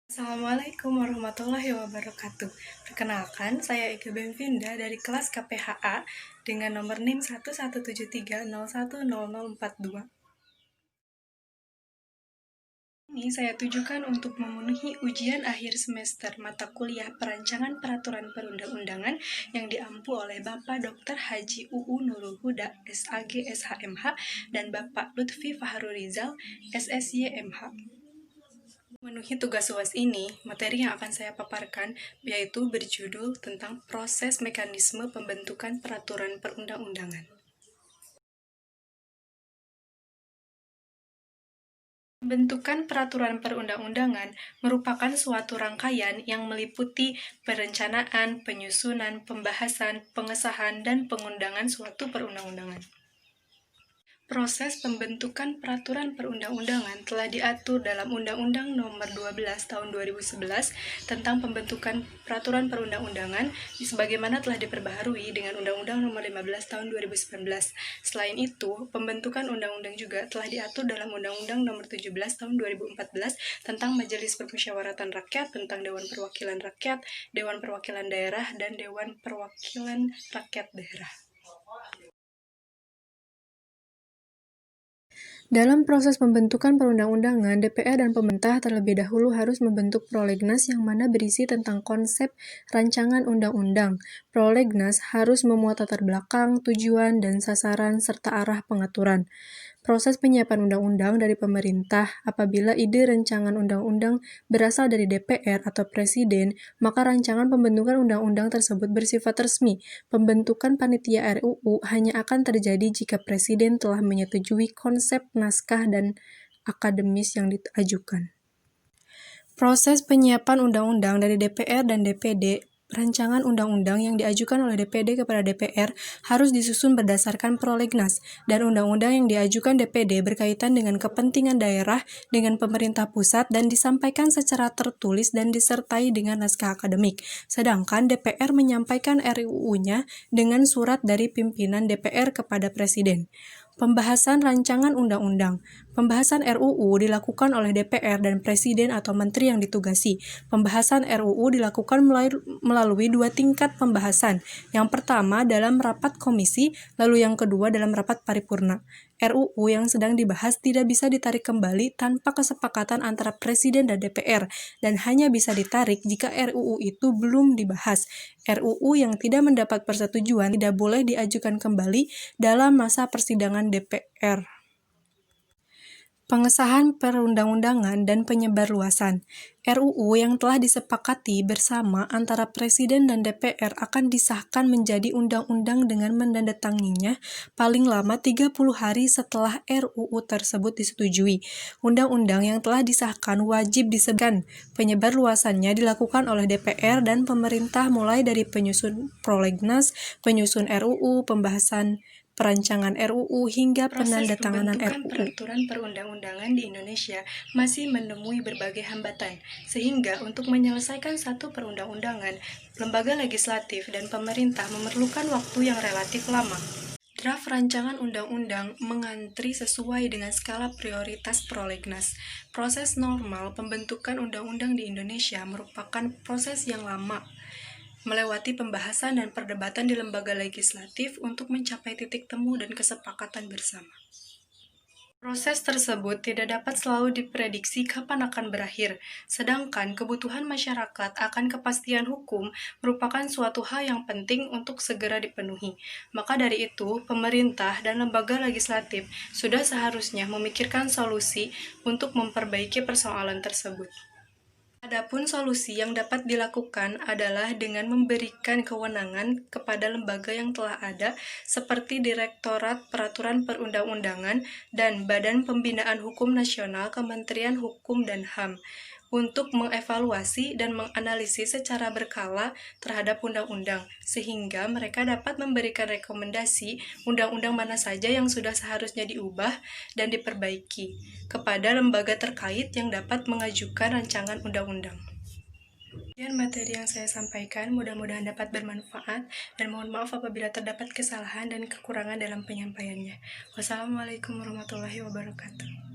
Assalamualaikum warahmatullahi wabarakatuh. Perkenalkan, saya Ike Benvinda dari kelas KPHA dengan nomor NIM 117301042. Ini saya tujukan untuk memenuhi ujian akhir semester mata kuliah Perancangan Peraturan Perundang-undangan yang diampu oleh Bapak Dr. Haji UU Nurul Huda, SAG SHMH, dan Bapak Lutfi Faharurizal, SSYMH. Memenuhi tugas UAS ini, materi yang akan saya paparkan yaitu berjudul tentang proses mekanisme pembentukan peraturan perundang-undangan. Pembentukan peraturan perundang-undangan merupakan suatu rangkaian yang meliputi perencanaan, penyusunan, pembahasan, pengesahan, dan pengundangan suatu perundang-undangan. Proses pembentukan peraturan perundang-undangan telah diatur dalam Undang-Undang Nomor 12 Tahun 2011 tentang pembentukan peraturan perundang-undangan sebagaimana telah diperbaharui dengan Undang-Undang Nomor 15 Tahun 2019. Selain itu, pembentukan undang-undang juga telah diatur dalam Undang-Undang Nomor 17 Tahun 2014 tentang Majelis Permusyawaratan Rakyat, tentang Dewan Perwakilan Rakyat, Dewan Perwakilan Daerah, dan Dewan Perwakilan Rakyat Daerah. Dalam proses pembentukan perundang-undangan, DPR dan pemerintah terlebih dahulu harus membentuk prolegnas yang mana berisi tentang konsep rancangan undang-undang. Prolegnas harus memuat latar belakang, tujuan, dan sasaran, serta arah pengaturan. Proses penyiapan undang-undang dari pemerintah, apabila ide rancangan undang-undang berasal dari DPR atau Presiden, maka rancangan pembentukan undang-undang tersebut bersifat resmi. Pembentukan panitia RUU hanya akan terjadi jika Presiden telah menyetujui konsep naskah dan akademis yang diajukan. Proses penyiapan undang-undang dari DPR dan DPD. Rancangan undang-undang yang diajukan oleh DPD kepada DPR harus disusun berdasarkan prolegnas, dan undang-undang yang diajukan DPD berkaitan dengan kepentingan daerah dengan pemerintah pusat dan disampaikan secara tertulis dan disertai dengan naskah akademik. Sedangkan DPR menyampaikan RUU-nya dengan surat dari pimpinan DPR kepada Presiden. Pembahasan rancangan undang-undang. Pembahasan RUU dilakukan oleh DPR dan Presiden atau Menteri yang ditugasi. Pembahasan RUU dilakukan melalui dua tingkat pembahasan. Yang pertama dalam rapat komisi, lalu yang kedua dalam rapat paripurna. RUU yang sedang dibahas tidak bisa ditarik kembali tanpa kesepakatan antara Presiden dan DPR, dan hanya bisa ditarik jika RUU itu belum dibahas. RUU yang tidak mendapat persetujuan tidak boleh diajukan kembali dalam masa persidangan DPR. Pengesahan perundang-undangan dan penyebarluasan. RUU yang telah disepakati bersama antara Presiden dan DPR akan disahkan menjadi undang-undang dengan menandatanganinya paling lama 30 hari setelah RUU tersebut disetujui. Undang-undang yang telah disahkan wajib disebutkan. Penyebarluasannya dilakukan oleh DPR dan pemerintah mulai dari penyusun prolegnas, penyusun RUU, pembahasan perancangan RUU hingga penandatanganan RUU. Peraturan perundang-undangan di Indonesia masih menemui berbagai hambatan, sehingga untuk menyelesaikan satu perundang-undangan, lembaga legislatif dan pemerintah memerlukan waktu yang relatif lama. Draft rancangan undang-undang mengantri sesuai dengan skala prioritas prolegnas. Proses normal pembentukan undang-undang di Indonesia merupakan proses yang lama, melewati pembahasan dan perdebatan di lembaga legislatif untuk mencapai titik temu dan kesepakatan bersama. Proses tersebut tidak dapat selalu diprediksi kapan akan berakhir, sedangkan kebutuhan masyarakat akan kepastian hukum merupakan suatu hal yang penting untuk segera dipenuhi. Maka dari itu, pemerintah dan lembaga legislatif sudah seharusnya memikirkan solusi untuk memperbaiki persoalan tersebut. Adapun solusi yang dapat dilakukan adalah dengan memberikan kewenangan kepada lembaga yang telah ada seperti Direktorat Peraturan Perundang-undangan dan Badan Pembinaan Hukum Nasional Kementerian Hukum dan HAM untuk mengevaluasi dan menganalisis secara berkala terhadap undang-undang, sehingga mereka dapat memberikan rekomendasi undang-undang mana saja yang sudah seharusnya diubah dan diperbaiki kepada lembaga terkait yang dapat mengajukan rancangan undang-undang. Sekian materi yang saya sampaikan, mudah-mudahan dapat bermanfaat, dan mohon maaf apabila terdapat kesalahan dan kekurangan dalam penyampaiannya. Wassalamualaikum warahmatullahi wabarakatuh.